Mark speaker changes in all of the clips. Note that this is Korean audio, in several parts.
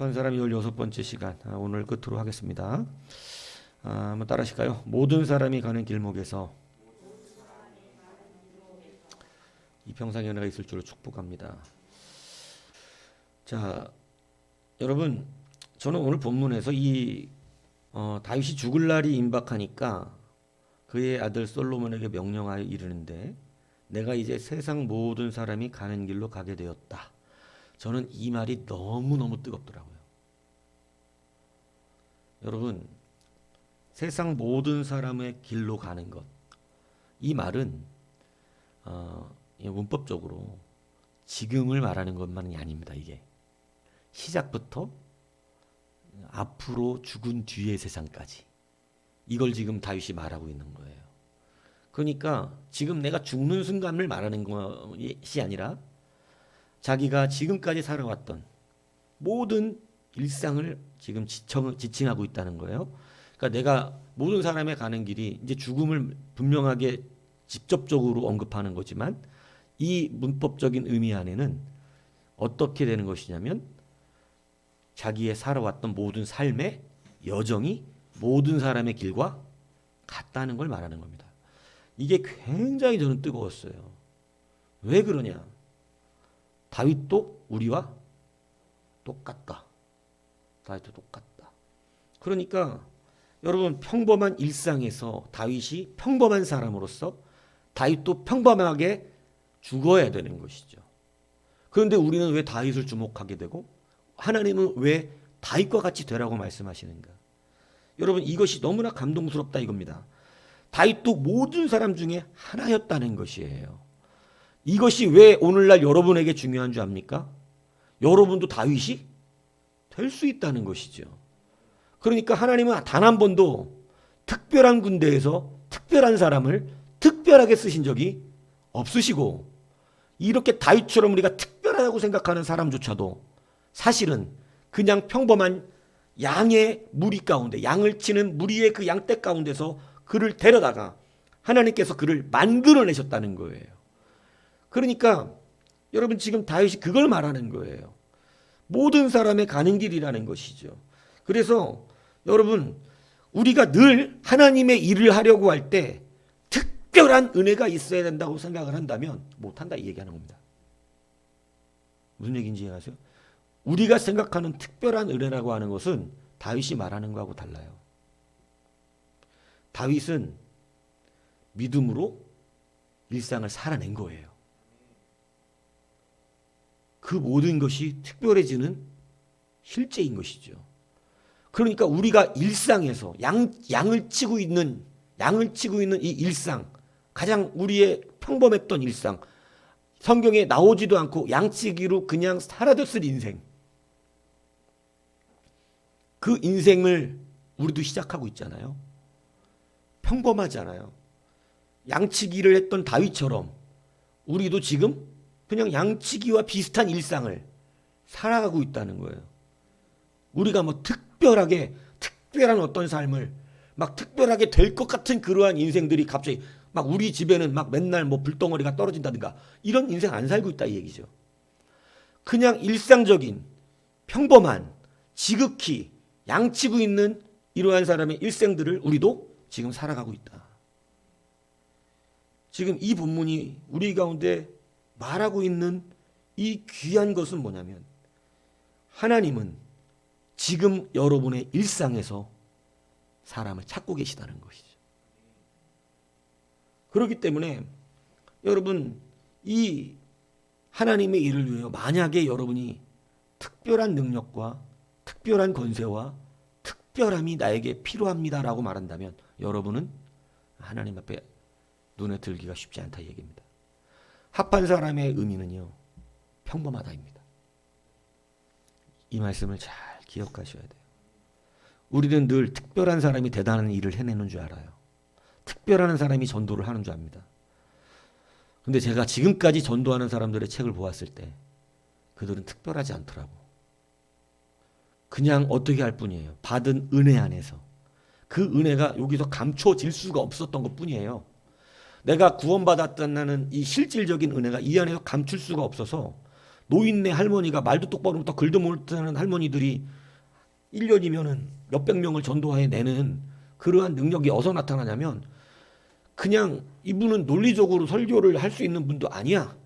Speaker 1: 합한 사람 16번째 시간 오늘 끝으로 하겠습니다. 한번 따라 하실까요? 모든 사람이 가는 길목에서 이평상의 은혜가 있을 줄로 축복합니다. 자, 여러분, 저는 오늘 본문에서 다윗이 죽을 날이 임박하니까 그의 아들 솔로몬에게 명령하여 이르는데 내가 이제 세상 모든 사람이 가는 길로 가게 되었다. 저는 이 말이 너무너무 뜨겁더라고요. 여러분, 세상 모든 사람의 길로 가는 것. 이 말은 문법적으로 지금을 말하는 것만이 아닙니다. 이게 시작부터 앞으로 죽은 뒤의 세상까지 이걸 지금 다윗이 말하고 있는 거예요. 그러니까 지금 내가 죽는 순간을 말하는 것이 아니라 자기가 지금까지 살아왔던 모든 일상을 지금 지칭하고 있다는 거예요. 그러니까 내가 모든 사람의 가는 길이 이제 죽음을 분명하게 직접적으로 언급하는 거지만 이 문법적인 의미 안에는 어떻게 되는 것이냐면 자기의 살아왔던 모든 삶의 여정이 모든 사람의 길과 같다는 걸 말하는 겁니다. 이게 굉장히 저는 뜨거웠어요. 왜 그러냐? 다윗도 우리와 똑같다. 다윗도 똑같다. 그러니까 여러분 평범한 일상에서 다윗이 평범한 사람으로서 다윗도 평범하게 죽어야 되는 것이죠. 그런데 우리는 왜 다윗을 주목하게 되고 하나님은 왜 다윗과 같이 되라고 말씀하시는가? 여러분 이것이 너무나 감동스럽다 이겁니다. 다윗도 모든 사람 중에 하나였다는 것이에요. 이것이 왜 오늘날 여러분에게 중요한 줄 압니까? 여러분도 다윗이 될 수 있다는 것이죠. 그러니까 하나님은 단 한 번도 특별한 군대에서 특별한 사람을 특별하게 쓰신 적이 없으시고 이렇게 다윗처럼 우리가 특별하다고 생각하는 사람조차도 사실은 그냥 평범한 양의 무리 가운데 양을 치는 무리의 그 양떼 가운데서 그를 데려다가 하나님께서 그를 만들어내셨다는 거예요. 그러니까 여러분 지금 다윗이 그걸 말하는 거예요. 모든 사람의 가는 길이라는 것이죠. 그래서 여러분 우리가 늘 하나님의 일을 하려고 할 때 특별한 은혜가 있어야 된다고 생각을 한다면 못한다 이 얘기하는 겁니다. 무슨 얘기인지 이해하세요? 우리가 생각하는 특별한 은혜라고 하는 것은 다윗이 말하는 거하고 달라요. 다윗은 믿음으로 일상을 살아낸 거예요. 그 모든 것이 특별해지는 실제인 것이죠. 그러니까 우리가 일상에서 양을 치고 있는 이 일상, 가장 우리의 평범했던 일상, 성경에 나오지도 않고 양치기로 그냥 사라졌을 인생, 그 인생을 우리도 시작하고 있잖아요. 평범하잖아요. 양치기를 했던 다윗처럼 우리도 지금 그냥 양치기와 비슷한 일상을 살아가고 있다는 거예요. 우리가 뭐 특별한 어떤 삶을 막 특별하게 될 것 같은 그러한 인생들이 갑자기 막 우리 집에는 막 맨날 뭐 불덩어리가 떨어진다든가 이런 인생 안 살고 있다 이 얘기죠. 그냥 일상적인 평범한 지극히 양치고 있는 이러한 사람의 일생들을 우리도 지금 살아가고 있다. 지금 이 본문이 우리 가운데 말하고 있는 이 귀한 것은 뭐냐면 하나님은 지금 여러분의 일상에서 사람을 찾고 계시다는 것이죠. 그렇기 때문에 여러분 이 하나님의 일을 위하여 만약에 여러분이 특별한 능력과 특별한 권세와 특별함이 나에게 필요합니다라고 말한다면 여러분은 하나님 앞에 눈에 들기가 쉽지 않다 이 얘기입니다. 합한 사람의 의미는요 평범하다입니다. 이 말씀을 잘 기억하셔야 돼요. 우리는 늘 특별한 사람이 대단한 일을 해내는 줄 알아요. 특별한 사람이 전도를 하는 줄 압니다. 근데 제가 지금까지 전도하는 사람들의 책을 보았을 때 그들은 특별하지 않더라고. 그냥 어떻게 할 뿐이에요. 받은 은혜 안에서. 그 은혜가 여기서 감춰질 수가 없었던 것 뿐이에요. 내가 구원받았다는 이 실질적인 은혜가 이 안에서 감출 수가 없어서 노인네 할머니가 말도 똑바로 못하고 글도 못하는 할머니들이 1년이면은 몇백 명을 전도해 내는 그러한 능력이 어디서 나타나냐면 그냥 이분은 논리적으로 설교를 할 수 있는 분도 아니야.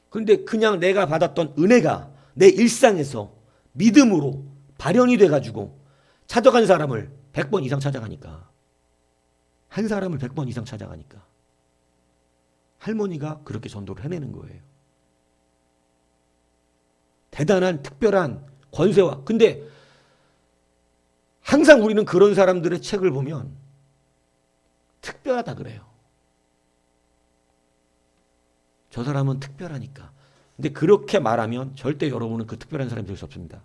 Speaker 1: 그런데 그냥 내가 받았던 은혜가 내 일상에서 믿음으로 발현이 돼가지고 찾아간 사람을 100번 이상 찾아가니까, 한 사람을 100번 이상 찾아가니까 할머니가 그렇게 전도를 해내는 거예요. 대단한 특별한 권세와, 근데 항상 우리는 그런 사람들의 책을 보면 특별하다 그래요. 저 사람은 특별하니까. 근데 그렇게 말하면 절대 여러분은 그 특별한 사람이 될 수 없습니다.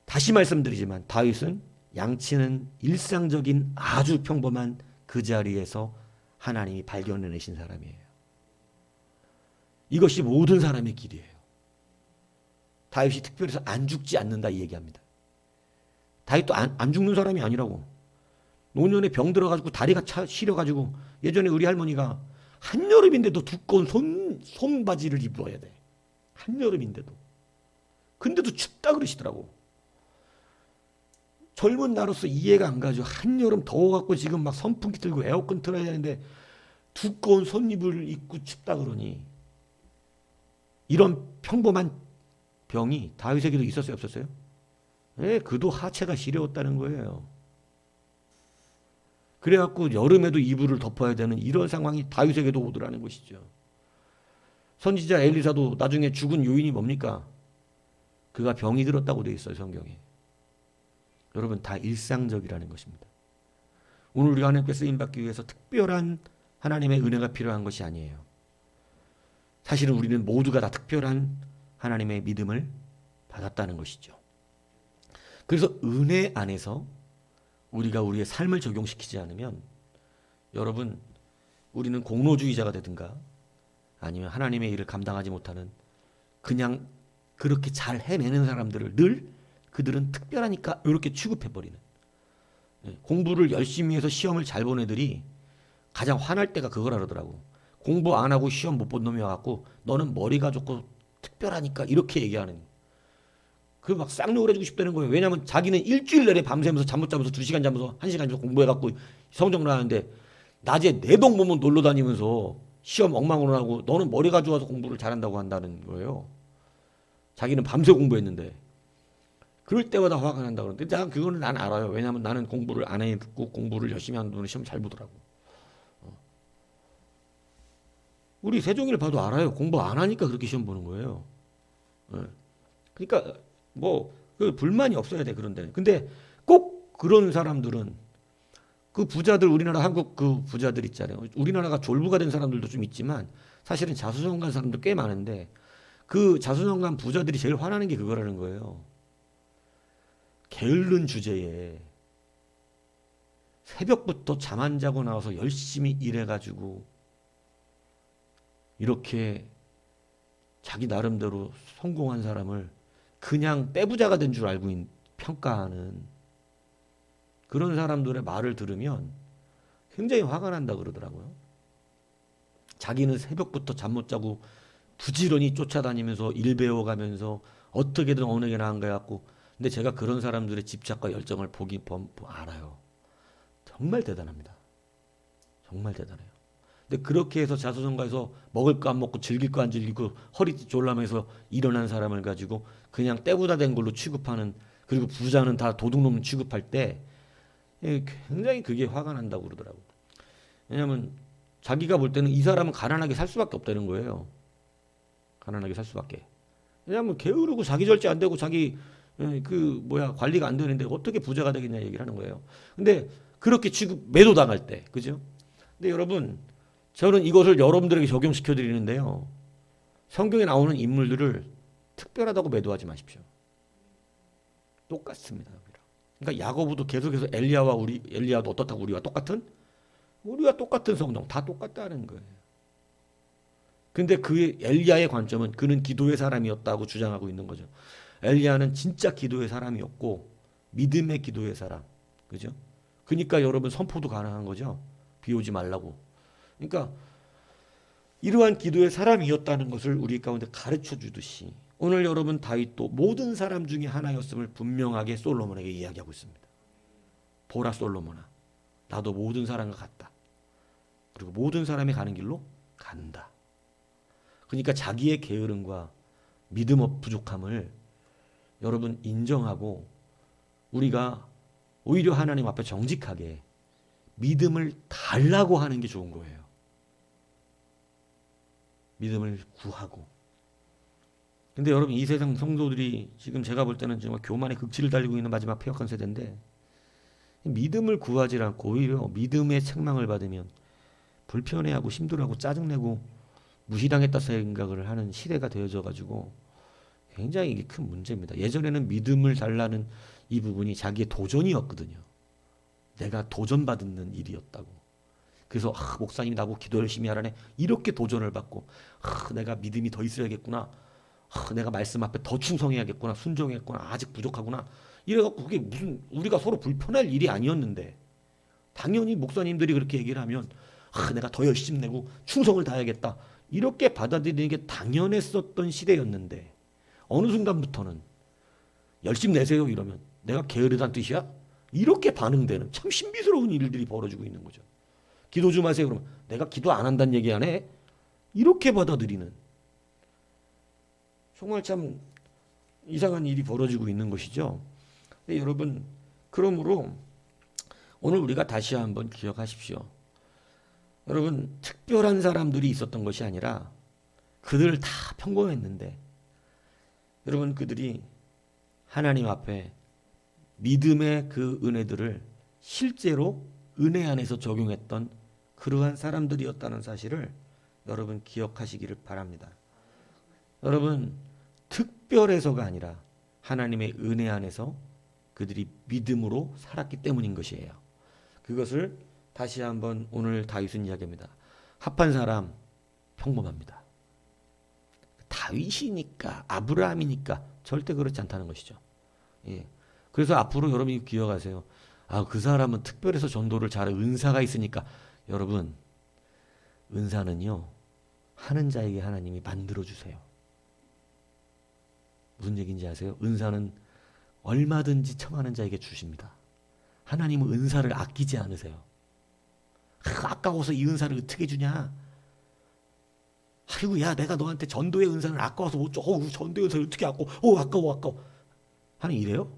Speaker 1: 다시 말씀드리지만 다윗은 양치는 일상적인 아주 평범한 그 자리에서 하나님이 발견해내신 사람이에요. 이것이 모든 사람의 길이에요. 다윗이 특별해서 안 죽지 않는다 이 얘기합니다. 다윗도 안 죽는 사람이 아니라고. 노년에 병 들어가지고 다리가 시려가지고, 예전에 우리 할머니가 한여름인데도 두꺼운 손바지를 입어야 돼. 한여름인데도. 근데도 춥다 그러시더라고. 젊은 나로서 이해가 안 가죠. 한여름 더워갖고 지금 막 선풍기 틀고 에어컨 틀어야 되는데 두꺼운 손입을 입고 춥다 그러니. 이런 평범한 병이 다윗에게도 있었어요, 없었어요? 네, 그도 하체가 시려웠다는 거예요. 그래갖고 여름에도 이불을 덮어야 되는 이런 상황이 다윗에게도 오더라는 것이죠. 선지자 엘리사도 나중에 죽은 요인이 뭡니까? 그가 병이 들었다고 되어 있어요, 성경에. 여러분, 다 일상적이라는 것입니다. 오늘 우리가 하나님께 쓰임받기 위해서 특별한 하나님의 은혜가 필요한 것이 아니에요. 사실은 우리는 모두가 다 특별한 하나님의 믿음을 받았다는 것이죠. 그래서 은혜 안에서 우리가 우리의 삶을 적용시키지 않으면, 여러분, 우리는 공로주의자가 되든가 아니면 하나님의 일을 감당하지 못하는, 그냥 그렇게 잘 해내는 사람들을 늘 그들은 특별하니까 이렇게 취급해버리는, 공부를 열심히 해서 시험을 잘 본 애들이 가장 화날 때가 그거라 그러더라고. 공부 안 하고 시험 못 본 놈이 와갖고 너는 머리가 좋고 특별하니까 이렇게 얘기하는, 그 막 쌍욕을 해주고 싶다는 거예요. 왜냐하면 자기는 일주일 내내 밤새면서 잠 못 자면서 2시간 자면서 1시간 자면서 공부해갖고 성적 나왔는데, 낮에 내 동 보면 놀러 다니면서 시험 엉망으로 하고 너는 머리가 좋아서 공부를 잘한다고 한다는 거예요. 자기는 밤새 공부했는데. 그럴 때마다 화가 난다 그러는데, 그거는 난 알아요. 왜냐하면 나는 공부를 안 해듣고 공부를 열심히 하는 분은 시험 잘 보더라고. 우리 세종이를 봐도 알아요. 공부 안 하니까 그렇게 시험 보는 거예요. 그러니까 그 불만이 없어야 돼, 그런 데는. 근데 꼭 그런 사람들은, 그 부자들, 우리나라 한국 그 부자들 있잖아요. 우리나라가 졸부가 된 사람들도 좀 있지만 사실은 자수성가한 사람도 꽤 많은데, 그 자수성가한 부자들이 제일 화나는 게 그거라는 거예요. 게으른 주제에 새벽부터 잠 안 자고 나와서 열심히 일해가지고 이렇게 자기 나름대로 성공한 사람을 그냥 떼부자가 된 줄 알고 평가하는 그런 사람들의 말을 들으면 굉장히 화가 난다 그러더라고요. 자기는 새벽부터 잠 못 자고 부지런히 쫓아다니면서 일 배워가면서 어떻게든 어느 게 나은 거 같고, 근데 제가 그런 사람들의 집착과 열정을 알아요. 정말 대단합니다. 정말 대단해요. 근데 그렇게 해서 자수성가해서 먹을 거 안 먹고 즐길 거 안 즐기고 허리 졸라매서 일어난 사람을 가지고 그냥 떼부자 된 걸로 취급하는, 그리고 부자는 다 도둑놈 취급할 때 굉장히 그게 화가 난다고 그러더라고요. 왜냐하면 자기가 볼 때는 이 사람은 가난하게 살 수밖에 없다는 거예요. 가난하게 살 수밖에. 왜냐하면 게으르고 자기 절제 안 되고 자기 관리가 안 되는데 어떻게 부자가 되겠냐 얘기를 하는 거예요. 근데 그렇게 매도당할 때, 그죠? 근데 여러분, 저는 이것을 여러분들에게 적용시켜 드리는데요. 성경에 나오는 인물들을 특별하다고 매도하지 마십시오. 똑같습니다. 그러니까 야고보도 계속해서 엘리야도 어떻다고 우리와 똑같은 성령, 다 똑같다는 거예요. 근데 그 엘리야의 관점은 그는 기도의 사람이었다고 주장하고 있는 거죠. 엘리야는 진짜 기도의 사람이었고 믿음의 기도의 사람, 그죠? 그러니까 여러분 선포도 가능한 거죠. 비 오지 말라고. 그러니까 이러한 기도의 사람이었다는 것을 우리 가운데 가르쳐 주듯이 오늘 여러분 다윗도 모든 사람 중에 하나였음을 분명하게 솔로몬에게 이야기하고 있습니다. 보라 솔로몬아, 나도 모든 사람과 같다. 그리고 모든 사람이 가는 길로 간다. 그러니까 자기의 게으름과 믿음 부족함을 여러분 인정하고 우리가 오히려 하나님 앞에 정직하게 믿음을 달라고 하는 게 좋은 거예요. 믿음을 구하고. 근데 여러분 이 세상 성도들이 지금 제가 볼 때는 정말 교만의 극치를 달리고 있는 마지막 폐역한 세대인데 믿음을 구하지 않고 오히려 믿음의 책망을 받으면 불편해하고 힘들어하고 짜증내고 무시당했다 생각을 하는 시대가 되어져 가지고 굉장히 이게 큰 문제입니다. 예전에는 믿음을 달라는 이 부분이 자기의 도전이었거든요. 내가 도전받는 일이었다고. 그래서 목사님이 나보고 기도 열심히 하라네. 이렇게 도전을 받고 내가 믿음이 더 있어야겠구나. 내가 말씀 앞에 더 충성해야겠구나. 순종했구나. 아직 부족하구나. 이래갖고 그게 무슨 우리가 서로 불편할 일이 아니었는데 당연히 목사님들이 그렇게 얘기를 하면 내가 더 열심히 내고 충성을 다해야겠다. 이렇게 받아들이는 게 당연했었던 시대였는데 어느 순간부터는 열심히 내세요 이러면 내가 게으르다는 뜻이야? 이렇게 반응되는 참 신비스러운 일들이 벌어지고 있는 거죠. 기도 좀 하세요 그러면 내가 기도 안 한다는 얘기 안 해? 이렇게 받아들이는 정말 참 이상한 일이 벌어지고 있는 것이죠. 근데 여러분 그러므로 오늘 우리가 다시 한번 기억하십시오. 여러분 특별한 사람들이 있었던 것이 아니라 그들 다 평범했는데 여러분 그들이 하나님 앞에 믿음의 그 은혜들을 실제로 은혜 안에서 적용했던 그러한 사람들이었다는 사실을 여러분 기억하시기를 바랍니다. 여러분 특별해서가 아니라 하나님의 은혜 안에서 그들이 믿음으로 살았기 때문인 것이에요. 그것을 다시 한번 오늘 다윗은 이야기합니다. 합한 사람 평범합니다. 다윗이니까 아브라함이니까 절대 그렇지 않다는 것이죠. 예. 그래서 앞으로 여러분이 기억하세요. 그 사람은 특별해서 전도를 잘해 은사가 있으니까 여러분 은사는요 하는 자에게 하나님이 만들어 주세요. 무슨 얘기인지 아세요? 은사는 얼마든지 청하는 자에게 주십니다. 하나님은 은사를 아끼지 않으세요. 아까워서 이 은사를 어떻게 주냐? 아이고 야 내가 너한테 전도의 은사를 아까워서 못 줘. 전도의 은사를 어떻게 아까워? 아까워. 하나님 이래요?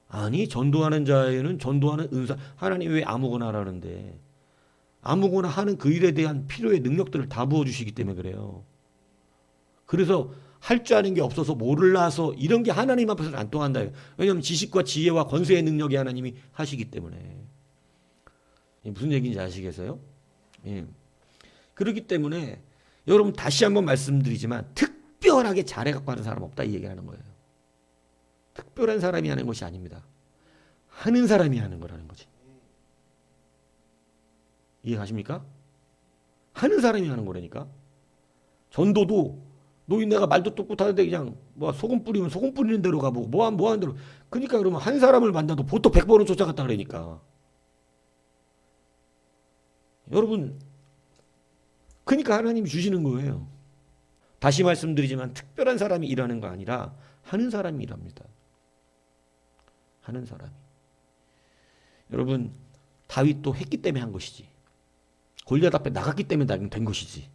Speaker 1: 아니 전도하는 자에는 전도하는 은사 하나님 왜 아무거나 하라는데 아무거나 하는 그 일에 대한 필요의 능력들을 다 부어주시기 때문에 그래요. 그래서 할 줄 아는 게 없어서 몰라서 이런 게 하나님 앞에서는 안 통한다. 왜냐하면 지식과 지혜와 권세의 능력이 하나님이 하시기 때문에. 무슨 얘기인지 아시겠어요? 예. 그렇기 때문에 여러분 다시 한번 말씀드리지만 특별하게 잘해갖고 하는 사람 없다 이 얘기하는 거예요. 특별한 사람이 하는 것이 아닙니다. 하는 사람이 하는 거라는 거지. 이해가십니까? 하는 사람이 하는 거라니까. 전도도 내가 말도 똑똑하는데 그냥 소금 뿌리면 소금 뿌리는 대로 가보고 뭐 하는 대로. 그러니까 그러면 한 사람을 만나도 보통 100번은 쫓아갔다 그러니까. 여러분 그러니까 하나님이 주시는 거예요. 다시 말씀드리지만 특별한 사람이 일하는 거 아니라 하는 사람이 일합니다. 하는 사람이. 여러분 다윗도 했기 때문에 한 것이지. 골리앗 앞에 나갔기 때문에 된 것이지.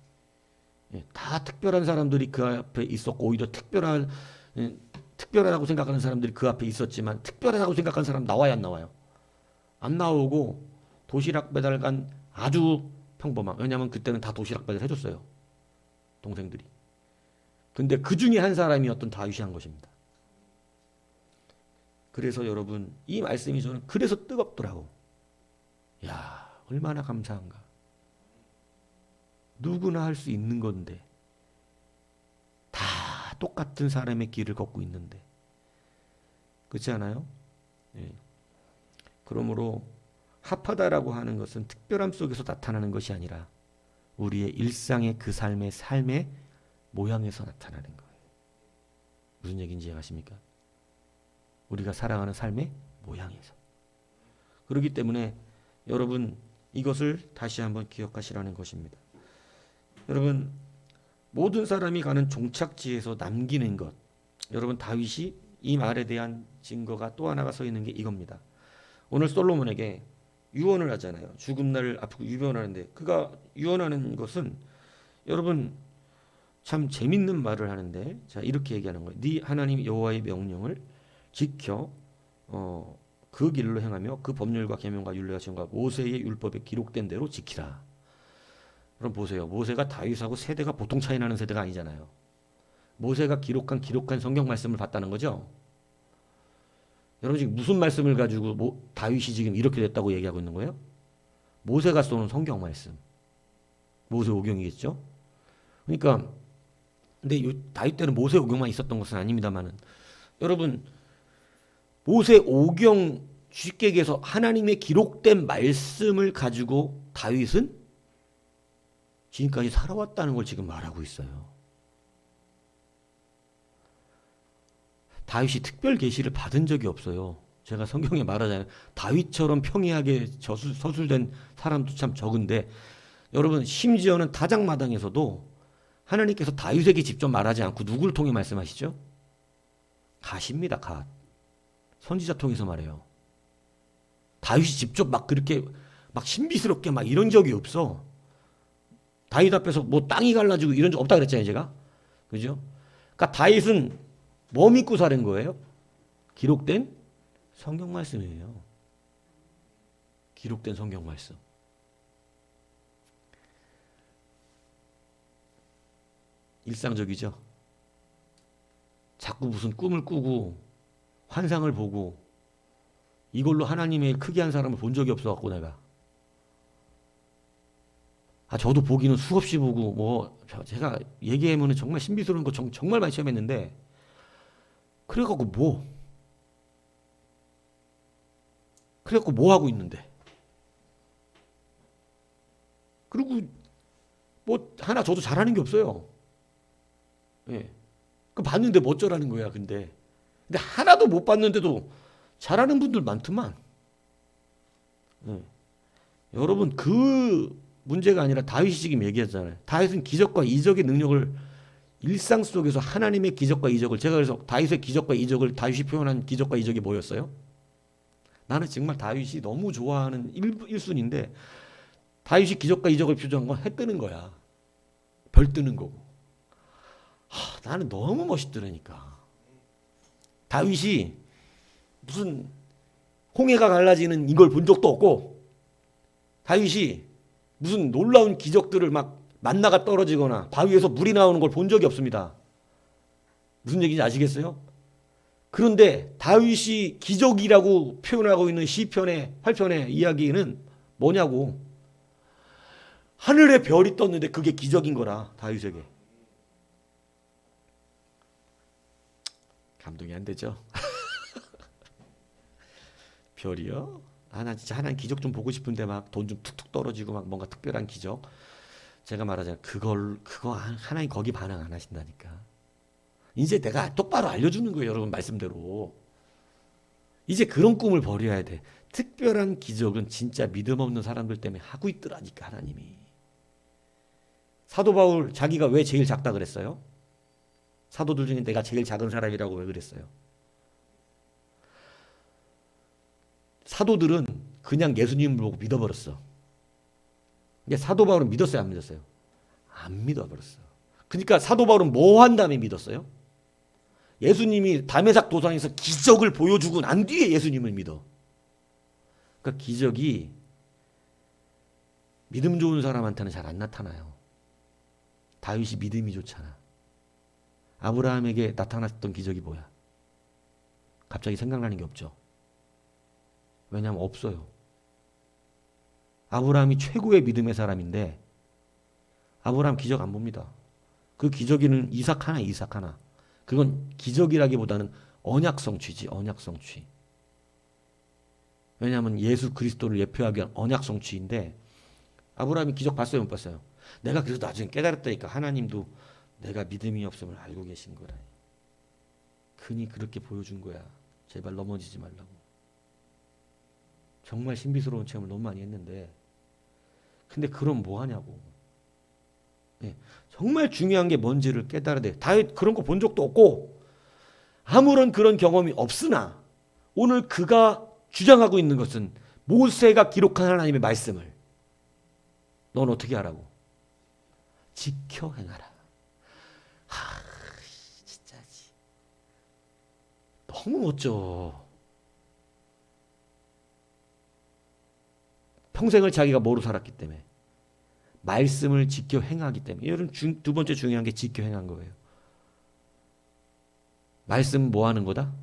Speaker 1: 다 특별한 사람들이 그 앞에 있었고 오히려 특별하다고 생각하는 사람들이 그 앞에 있었지만 특별하다고 생각하는 사람 나와야 안 나와요? 안 나오고 도시락 배달 간 아주 평범한. 왜냐하면 그때는 다 도시락 배달 해줬어요. 동생들이. 근데 그 중에 한 사람이었던 다윗이 한 것입니다. 그래서 여러분 이 말씀이 저는 그래서 뜨겁더라고. 야 얼마나 감사한가. 누구나 할 수 있는 건데 다 똑같은 사람의 길을 걷고 있는데 그렇지 않아요? 예. 그러므로 합하다라고 하는 것은 특별함 속에서 나타나는 것이 아니라 우리의 일상의 그 삶의 모양에서 나타나는 거예요. 무슨 얘기인지 아십니까? 우리가 살아가는 삶의 모양에서. 그렇기 때문에 여러분 이것을 다시 한번 기억하시라는 것입니다. 여러분 모든 사람이 가는 종착지에서 남기는 것 여러분 다윗이 이 말에 대한 증거가 또 하나가 서 있는 게 이겁니다. 오늘 솔로몬에게 유언을 하잖아요. 죽음 날을 앞두고 유언하는데 그가 유언하는 것은 여러분 참 재밌는 말을 하는데 자 이렇게 얘기하는 거예요. 네 하나님 여호와의 명령을 지켜 그 길로 행하며 그 법률과 계명과 율례와 지형과 모세의 율법에 기록된 대로 지키라. 그럼 보세요. 모세가 다윗하고 세대가 보통 차이 나는 세대가 아니잖아요. 모세가 기록한 성경 말씀을 봤다는 거죠. 여러분 지금 무슨 말씀을 가지고 다윗이 지금 이렇게 됐다고 얘기하고 있는 거예요? 모세가 쏘는 성경 말씀. 모세오경이겠죠. 그러니까 근데 다윗 때는 모세오경만 있었던 것은 아닙니다만은 여러분 모세오경 쉽게 얘기해서 하나님의 기록된 말씀을 가지고 다윗은 지금까지 살아왔다는 걸 지금 말하고 있어요. 다윗이 특별 계시를 받은 적이 없어요. 제가 성경에 말하잖아요. 다윗처럼 평이하게 서술된 사람도 참 적은데 여러분 심지어는 타작마당에서도 하나님께서 다윗에게 직접 말하지 않고 누구를 통해 말씀하시죠? 갓입니다. 갓. 선지자 통해서 말해요. 다윗이 직접 막 그렇게 막 신비스럽게 막 이런 적이 없어. 다윗 앞에서 뭐 땅이 갈라지고 이런 적 없다 그랬잖아요, 제가. 그죠? 그러니까 다윗은 뭐 믿고 사는 거예요? 기록된 성경 말씀이에요. 기록된 성경 말씀. 일상적이죠. 자꾸 무슨 꿈을 꾸고 환상을 보고 이걸로 하나님의 크게 한 사람을 본 적이 없어갖고 내가. 저도 보기는 수없이 보고 뭐 제가 얘기하면 정말 신비스러운 거 정말 많이 체험했는데 그래갖고 뭐 하고 있는데 그리고 뭐 하나 저도 잘하는 게 없어요. 예. 그 봤는데 뭐 어쩌라는 거야. 근데 하나도 못 봤는데도 잘하는 분들 많더만. 예. 여러분 그 문제가 아니라 다윗이 지금 얘기했잖아요. 다윗은 기적과 이적의 능력을 일상 속에서 하나님의 기적과 이적을 제가 그래서 다윗의 기적과 이적을 다윗이 표현한 기적과 이적이 뭐였어요? 나는 정말 다윗이 너무 좋아하는 1순위인데 다윗이 기적과 이적을 표현한 건 해 뜨는 거야. 별 뜨는 거고. 나는 너무 멋있더라니까. 다윗이 무슨 홍해가 갈라지는 이걸 본 적도 없고 다윗이 무슨 놀라운 기적들을 막 만나가 떨어지거나 바위에서 물이 나오는 걸 본 적이 없습니다. 무슨 얘기인지 아시겠어요? 그런데 다윗이 기적이라고 표현하고 있는 시편의 8편의 이야기는 뭐냐고. 하늘에 별이 떴는데 그게 기적인 거라. 다윗에게. 감동이 안 되죠? 별이요? 나 진짜 하나님 기적 좀 보고 싶은데 막 돈 좀 툭툭 떨어지고 막 뭔가 특별한 기적. 제가 말하자면 그거 하나님 거기 반응 안 하신다니까. 이제 내가 똑바로 알려주는 거예요, 여러분 말씀대로. 이제 그런 꿈을 버려야 돼. 특별한 기적은 진짜 믿음 없는 사람들 때문에 하고 있더라니까 하나님이. 사도 바울 자기가 왜 제일 작다 그랬어요? 사도들 중에 내가 제일 작은 사람이라고 왜 그랬어요? 사도들은 그냥 예수님을 보고 믿어버렸어. 근데 사도 바울은 믿었어요, 안 믿었어요? 안 믿어버렸어. 그러니까 사도 바울은 뭐 한 다음에 믿었어요? 예수님이 다메삭 도상에서 기적을 보여주고 난 뒤에 예수님을 믿어. 그러니까 기적이 믿음 좋은 사람한테는 잘 안 나타나요. 다윗이 믿음이 좋잖아. 아브라함에게 나타났던 기적이 뭐야? 갑자기 생각나는 게 없죠. 왜냐하면 없어요. 아브라함이 최고의 믿음의 사람인데 아브라함 기적 안 봅니다. 그 기적이는 이삭 하나. 그건 기적이라기보다는 언약 성취지. 언약 성취. 왜냐하면 예수 그리스도를 예표하기 위한 언약 성취인데 아브라함이 기적 봤어요, 못 봤어요? 내가 그래서 나중에 깨달았다니까. 하나님도 내가 믿음이 없음을 알고 계신 거라. 그니 그렇게 보여준 거야. 제발 넘어지지 말라고. 정말 신비스러운 체험을 너무 많이 했는데 근데 그럼 뭐 하냐고. 네, 정말 중요한 게 뭔지를 깨달아야 돼. 다윗 그런 거 본 적도 없고 아무런 그런 경험이 없으나 오늘 그가 주장하고 있는 것은 모세가 기록한 하나님의 말씀을 넌 어떻게 하라고? 지켜 행하라. 진짜지. 너무 멋져. 평생을 자기가 뭐로 살았기 때문에 말씀을 지켜 행하기 때문에. 여러분 두 번째 중요한 게 지켜 행한 거예요. 말씀 뭐 하는 거다?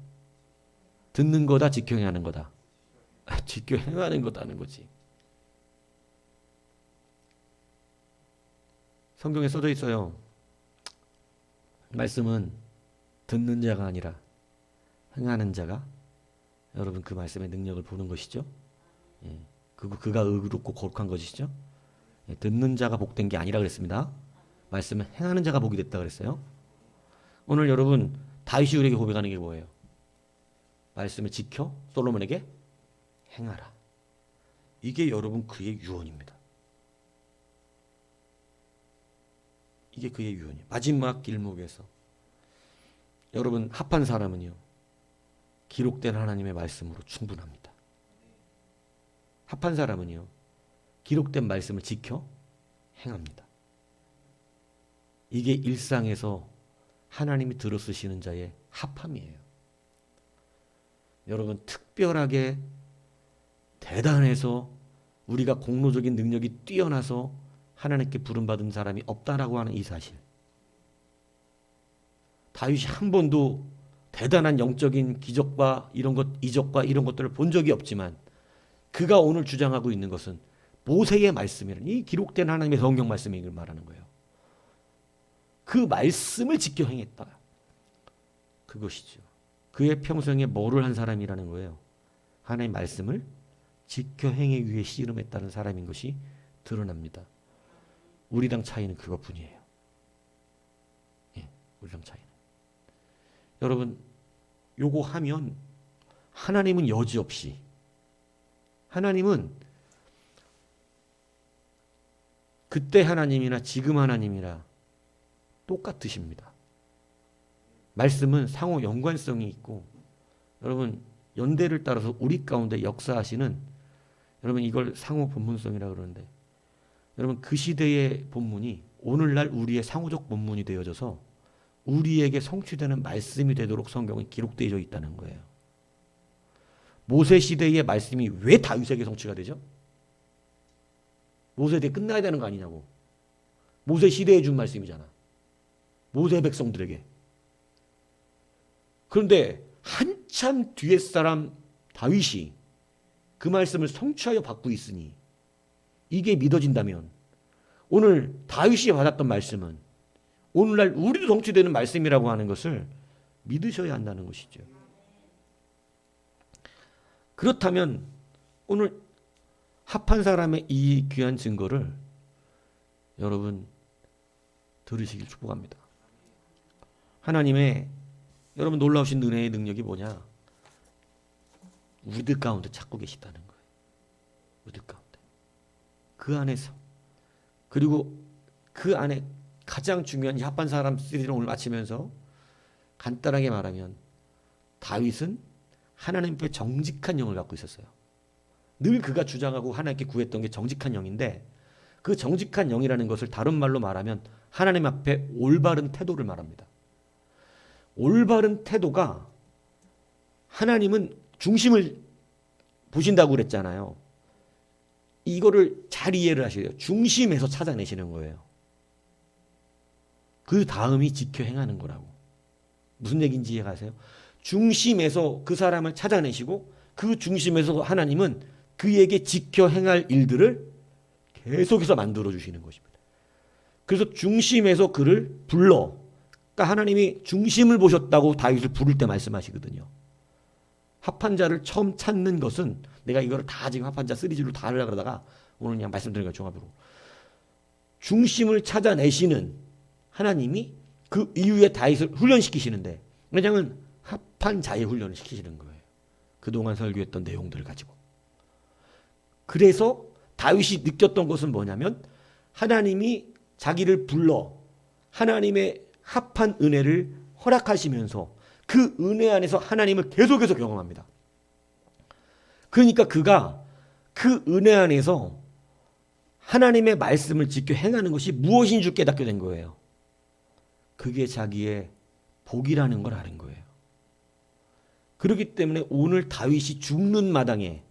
Speaker 1: 듣는 거다, 지켜 행하는 거다. 지켜 행하는 거다는 거지. 성경에 써져 있어요. 말씀은 듣는 자가 아니라 행하는 자가 여러분 그 말씀의 능력을 보는 것이죠. 예. 그가 의롭고 거룩한 것이죠. 예. 듣는 자가 복된 게 아니라 그랬습니다. 말씀은 행하는 자가 복이 됐다 그랬어요. 오늘 여러분 다윗이 우리에게 고백하는 게 뭐예요? 말씀을 지켜 솔로몬에게 행하라. 이게 여러분 그의 유언입니다. 이게 그의 유언이에요. 마지막 길목에서 여러분 합한 사람은요 기록된 하나님의 말씀으로 충분합니다. 합한 사람은요 기록된 말씀을 지켜 행합니다. 이게 일상에서 하나님이 들어쓰시는 자의 합함이에요. 여러분 특별하게 대단해서 우리가 공로적인 능력이 뛰어나서 하나님께 부름받은 사람이 없다라고 하는 이 사실. 다윗이 한 번도 대단한 영적인 기적과 이런 것, 이적과 이런 것들을 본 적이 없지만 그가 오늘 주장하고 있는 것은 모세의 말씀이라는 이 기록된 하나님의 성경 말씀을 말하는 거예요. 그 말씀을 지켜 행했다. 그것이죠. 그의 평생에 뭐를 한 사람이라는 거예요. 하나님의 말씀을 지켜 행하기 위해 씨름했다는 사람인 것이 드러납니다. 우리랑 차이는 그것뿐이에요. 예, 우리랑 차이는. 여러분, 요거 하면 하나님은 여지없이 하나님은 그때 하나님이나 지금 하나님이나 똑같으십니다. 말씀은 상호 연관성이 있고 여러분 연대를 따라서 우리 가운데 역사하시는 여러분 이걸 상호 본문성이라고 그러는데 여러분 그 시대의 본문이 오늘날 우리의 상호적 본문이 되어져서 우리에게 성취되는 말씀이 되도록 성경은 기록되어 있다는 거예요. 모세 시대의 말씀이 왜 다윗에게 성취가 되죠? 모세 때 끝나야 되는 거 아니냐고. 모세 시대에 준 말씀이잖아. 모세 백성들에게. 그런데 한참 뒤에 사람 다윗이 그 말씀을 성취하여 받고 있으니 이게 믿어진다면 오늘 다윗이 받았던 말씀은 오늘날 우리도 성취되는 말씀이라고 하는 것을 믿으셔야 한다는 것이죠. 그렇다면 오늘 합한 사람의 이 귀한 증거를 여러분 들으시길 축복합니다. 하나님의 여러분 놀라우신 은혜의 능력이 뭐냐? 우리들 가운데 찾고 계시다는 거예요. 우리들 가운데. 그 안에서. 그리고 그 안에 가장 중요한 이 합한 사람 시리즈를 오늘 마치면서 간단하게 말하면 다윗은 하나님 앞에 정직한 영을 갖고 있었어요. 늘 그가 주장하고 하나님께 구했던 게 정직한 영인데 그 정직한 영이라는 것을 다른 말로 말하면 하나님 앞에 올바른 태도를 말합니다. 올바른 태도가 하나님은 중심을 보신다고 그랬잖아요. 이거를 잘 이해를 하셔야 돼요. 중심에서 찾아내시는 거예요. 그 다음이 지켜 행하는 거라고. 무슨 얘기인지 이해가세요? 중심에서 그 사람을 찾아내시고 그 중심에서 하나님은 그에게 지켜 행할 일들을 계속해서 만들어 주시는 것입니다. 그래서 중심에서 그를 불러. 그러니까 하나님이 중심을 보셨다고 다윗을 부를 때 말씀하시거든요. 합한 자를 처음 찾는 것은 내가 이거를 다 지금 합한 자 시리즈로 다 하려고 그러다가 오늘 그냥 말씀드린 거 종합으로 중심을 찾아내시는 하나님이 그 이후에 다윗을 훈련시키시는데 왜냐하면 합한 자의 훈련을 시키시는 거예요. 그동안 설교했던 내용들을 가지고. 그래서 다윗이 느꼈던 것은 뭐냐면 하나님이 자기를 불러 하나님의 합한 은혜를 허락하시면서 그 은혜 안에서 하나님을 계속해서 경험합니다. 그러니까 그가 그 은혜 안에서 하나님의 말씀을 지켜 행하는 것이 무엇인 줄 깨닫게 된 거예요. 그게 자기의 복이라는 걸 아는 거예요. 그렇기 때문에 오늘 다윗이 죽는 마당에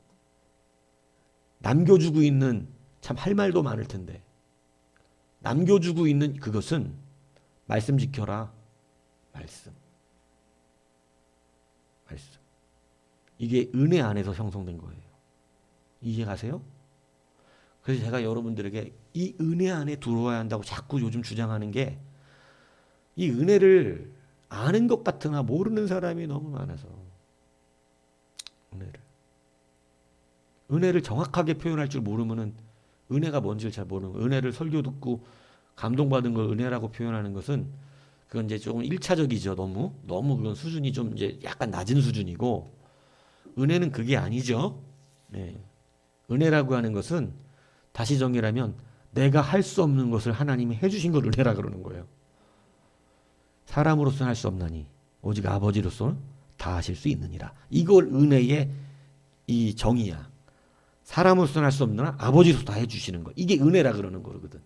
Speaker 1: 남겨주고 있는, 참 할 말도 많을 텐데, 남겨주고 있는 그것은 말씀 지켜라. 말씀. 이게 은혜 안에서 형성된 거예요. 이해 가세요? 그래서 제가 여러분들에게 이 은혜 안에 들어와야 한다고 자꾸 요즘 주장하는 게, 이 은혜를 아는 것 같으나 모르는 사람이 너무 많아서, 은혜를 정확하게 표현할 줄 모르면은 은혜가 뭔지를 잘 모르는 거예요. 은혜를 설교 듣고 감동받은 걸 은혜라고 표현하는 것은 그건 이제 조금 1차적이죠. 너무 그건 수준이 좀 이제 약간 낮은 수준이고, 은혜는 그게 아니죠. 네. 은혜라고 하는 것은 다시 정의하면 내가 할 수 없는 것을 하나님이 해주신 걸 은혜라 그러는 거예요. 사람으로서는 할 수 없나니 오직 아버지로서는 다 하실 수 있느니라. 이걸 은혜의 이 정의야. 사람으로서는 할 수 없느나 아버지로서 다 해주시는 거. 이게 은혜라 그러는 거거든.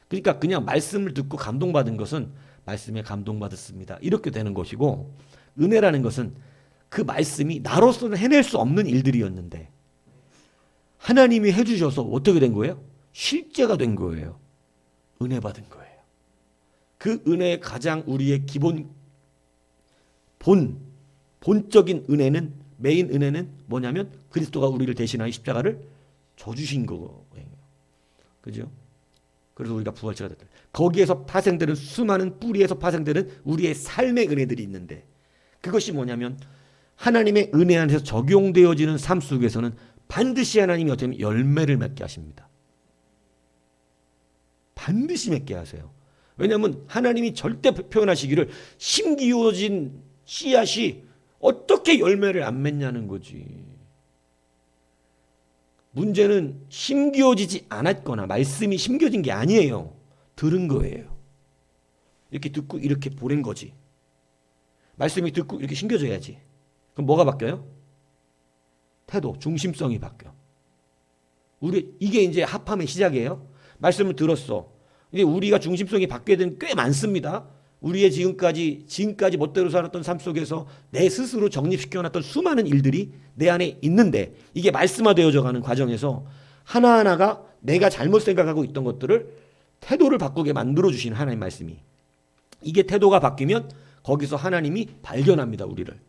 Speaker 1: 그러니까 그냥 말씀을 듣고 감동받은 것은 말씀에 감동받았습니다. 이렇게 되는 것이고, 은혜라는 것은 그 말씀이 나로서는 해낼 수 없는 일들이었는데 하나님이 해주셔서 어떻게 된 거예요? 실제가 된 거예요. 은혜 받은 거예요. 그 은혜의 가장 우리의 기본 본적인 은혜는, 메인 은혜는 뭐냐면 그리스도가 우리를 대신하여 십자가를 져주신 거예요. 그죠? 그래서 우리가 부활체가 됐다. 거기에서 파생되는 수많은 뿌리에서 파생되는 우리의 삶의 은혜들이 있는데, 그것이 뭐냐면 하나님의 은혜 안에서 적용되어지는 삶 속에서는 반드시 하나님이 어떻게 하면 열매를 맺게 하십니다. 반드시 맺게 하세요. 왜냐하면 하나님이 절대 표현하시기를 심기어진 씨앗이 어떻게 열매를 안 맺냐는 거지. 문제는 심겨지지 않았거나 말씀이 심겨진 게 아니에요. 들은 거예요. 이렇게 듣고 이렇게 보낸 거지. 말씀이 듣고 이렇게 심겨져야지. 그럼 뭐가 바뀌어요? 태도, 중심성이 바뀌어. 이게 이제 합함의 시작이에요. 말씀을 들었어. 이제 우리가 중심성이 바뀌게 된 꽤 많습니다. 우리의 지금까지 멋대로 살았던 삶 속에서 내 스스로 정립시켜놨던 수많은 일들이 내 안에 있는데, 이게 말씀화되어져 가는 과정에서 하나하나가 내가 잘못 생각하고 있던 것들을 태도를 바꾸게 만들어주시는 하나님 말씀이, 이게 태도가 바뀌면 거기서 하나님이 발견합니다. 우리를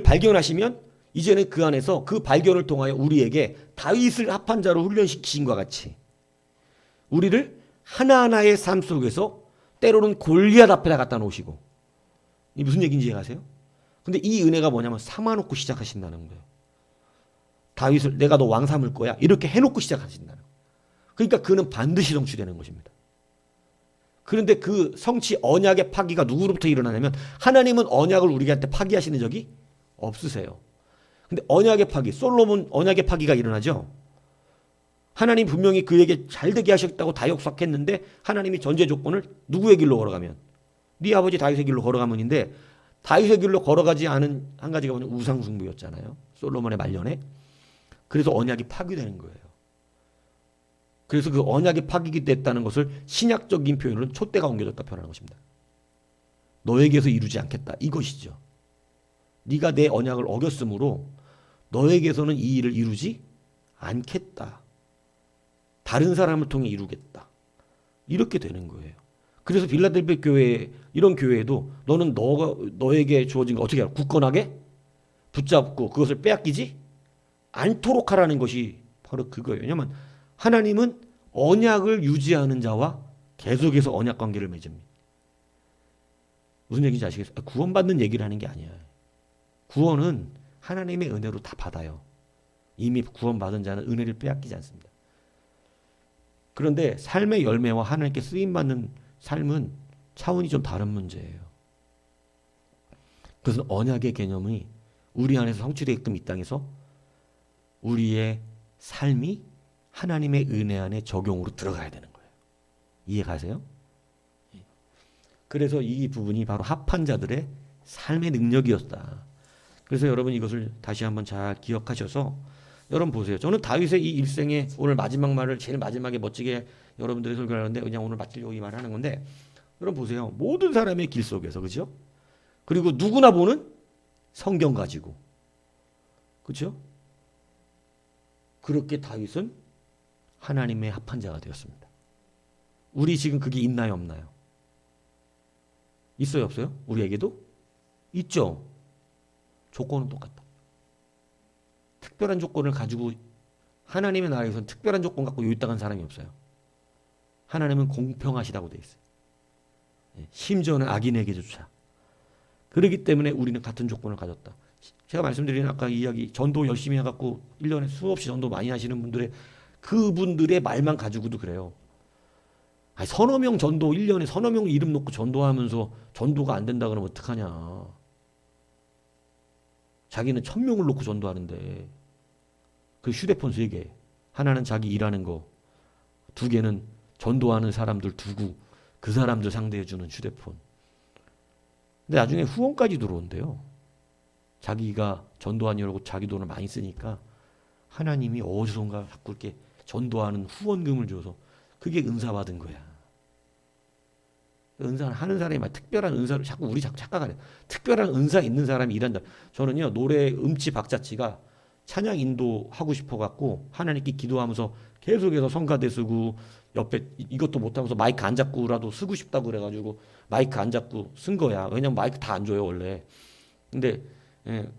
Speaker 1: 발견하시면 이제는 그 안에서 그 발견을 통하여 우리에게 다윗을 합한 자로 훈련시키신 것 같이 우리를 하나하나의 삶 속에서 때로는 골리앗 앞에다 갖다 놓으시고, 이 무슨 얘기인지 이해가세요? 근데 이 은혜가 뭐냐면 삼아놓고 시작하신다는 거예요. 다윗을 내가 너 왕 삼을 거야 이렇게 해놓고 시작하신다는 거예요. 그러니까 그는 반드시 성취되는 것입니다. 그런데 그 성취 언약의 파기가 누구로부터 일어나냐면, 하나님은 언약을 우리한테 파기하시는 적이 없으세요. 근데 언약의 파기, 솔로몬 언약의 파기가 일어나죠. 하나님 분명히 그에게 잘되게 하셨다고 다 역삭했는데 하나님이 전제 조건을 누구의 길로 걸어가면, 네 아버지 다윗의 길로 걸어가면인데, 다윗의 길로 걸어가지 않은 한 가지가 뭐냐면 우상숭배였잖아요. 솔로몬의 말년에. 그래서 언약이 파기되는 거예요. 그래서 그 언약이 파기가 됐다는 것을 신약적인 표현으로는 촛대가 옮겨졌다 표현하는 것입니다. 너에게서 이루지 않겠다, 이것이죠. 네가 내 언약을 어겼으므로 너에게서는 이 일을 이루지 않겠다. 다른 사람을 통해 이루겠다. 이렇게 되는 거예요. 그래서 빌라델피아 교회, 이런 교회에도 너는 너에게 주어진 거 어떻게 하라? 굳건하게 붙잡고 그것을 빼앗기지 않도록 하라는 것이 바로 그거예요. 왜냐하면 하나님은 언약을 유지하는 자와 계속해서 언약 관계를 맺습니다. 무슨 얘기인지 아시겠어요? 구원받는 얘기를 하는 게 아니에요. 구원은 하나님의 은혜로 다 받아요. 이미 구원받은 자는 은혜를 빼앗기지 않습니다. 그런데 삶의 열매와 하나님께 쓰임받는 삶은 차원이 좀 다른 문제예요. 그래서 언약의 개념이 우리 안에서 성취되게끔 이 땅에서 우리의 삶이 하나님의 은혜 안에 적용으로 들어가야 되는 거예요. 이해 가세요? 그래서 이 부분이 바로 합한 자들의 삶의 능력이었다. 그래서 여러분 이것을 다시 한번 잘 기억하셔서 여러분 보세요. 저는 다윗의 이 일생의 오늘 마지막 말을 제일 마지막에 멋지게 여러분들이 설교를 하는데 그냥 오늘 마치려고 이 말을 하는 건데 여러분 보세요. 모든 사람의 길 속에서 그죠? 그리고 누구나 보는 성경 가지고 그렇죠? 그렇게 다윗은 하나님의 합한 자가 되었습니다. 우리 지금 그게 있나요, 없나요? 있어요, 없어요? 우리에게도 있죠. 조건은 똑같다. 특별한 조건을 가지고 하나님의 나라에서는 특별한 조건 갖고 요있당한 사람이 없어요. 하나님은 공평하시다고 되어 있어요. 심지어는 악인에게조차. 그렇기 때문에 우리는 같은 조건을 가졌다. 제가 말씀드린 아까 이야기 전도 열심히 해갖고 1년에 수없이 전도 많이 하시는 분들의 그분들의 말만 가지고도 그래요. 아니, 서너 명 전도 1년에 서너 명 이름 놓고 전도하면서 전도가 안 된다 그러면 어떡하냐. 자기는 1000명을 놓고 전도하는데 그 휴대폰 3개 하나는 자기 일하는 거 2개는 전도하는 사람들 두고 그 사람들 상대해주는 휴대폰. 근데 나중에 후원까지 들어온대요. 자기가 전도하려고 자기 돈을 많이 쓰니까 하나님이 어디선가 자꾸 이렇게 전도하는 후원금을 줘서 그게 은사 받은 거야. 은사를 하는 사람이 막 특별한 은사를 자꾸 우리 자꾸 착각하네. 특별한 은사 있는 사람이 일한다. 저는요 노래 음치 박자치가 찬양 인도하고 싶어갖고 하나님께 기도하면서 계속해서 성가대 쓰고 옆에 이것도 못하면서 마이크 안 잡고라도 쓰고 싶다고 그래가지고 마이크 안 잡고 쓴 거야. 왜냐면 마이크 다 안 줘요 원래. 근데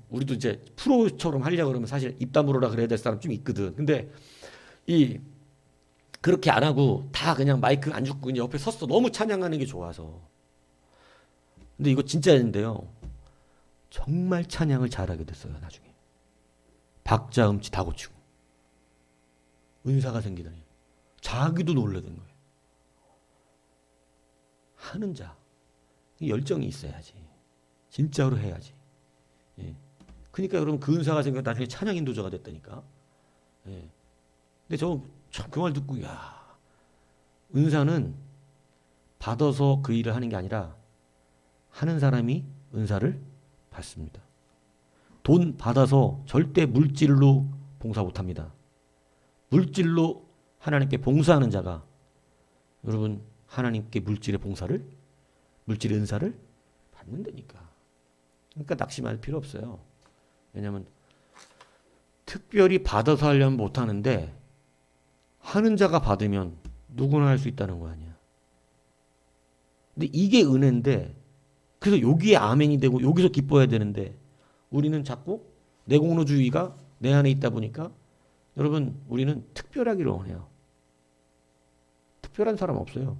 Speaker 1: 우리도 이제 프로처럼 하려고 그러면 사실 입 다물어라 그래야 될 사람 좀 있거든. 근데 그렇게 안 하고 다 그냥 마이크 안 줍고 그냥 옆에 섰어. 너무 찬양하는 게 좋아서. 근데 이거 진짜인데요. 정말 찬양을 잘하게 됐어요 나중에. 박자 음치 다 고치고 은사가 생기다니 자기도 놀라던 거예요. 하는 자 열정이 있어야지. 진짜로 해야지. 예. 그러니까 여러분 그 은사가 생겨 나중에 찬양 인도자가 됐다니까. 예. 근데 저 참 그 말 듣고 야 은사는 받아서 그 일을 하는 게 아니라 하는 사람이 은사를 받습니다. 돈 받아서 절대 물질로 봉사 못합니다. 물질로 하나님께 봉사하는 자가 여러분 하나님께 물질의 은사를 받는다니까. 그러니까 낙심할 필요 없어요. 왜냐하면 특별히 받아서 하려면 못하는데 하는 자가 받으면 누구나 할 수 있다는 거 아니야. 근데 이게 은혜인데 그래서 여기에 아멘이 되고 여기서 기뻐해야 되는데 우리는 자꾸 내공로주의가 내 안에 있다 보니까 여러분 우리는 특별하기를 원해요. 특별한 사람 없어요.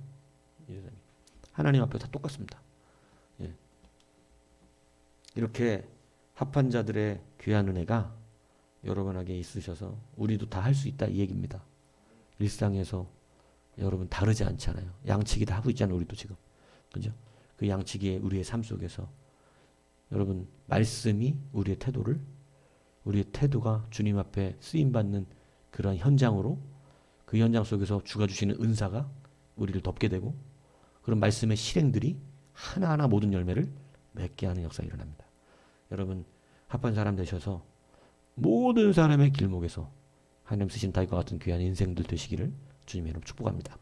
Speaker 1: 하나님 앞에 다 똑같습니다. 예. 이렇게 합한 자들의 귀한 은혜가 여러분에게 있으셔서 우리도 다 할 수 있다 이 얘기입니다. 일상에서 여러분 다르지 않잖아요. 양치기 다 하고 있잖아요. 우리도 지금. 그죠? 그 양치기의 우리의 삶 속에서 여러분 말씀이 우리의 태도가 주님 앞에 쓰임받는 그런 현장으로 그 현장 속에서 주가 주시는 은사가 우리를 덮게 되고 그런 말씀의 실행들이 하나하나 모든 열매를 맺게 하는 역사가 일어납니다. 여러분 합한 사람 되셔서 모든 사람의 길목에서 하나님 쓰신 다윗과 같은 귀한 인생들 되시기를 주님의 이름으로 축복합니다.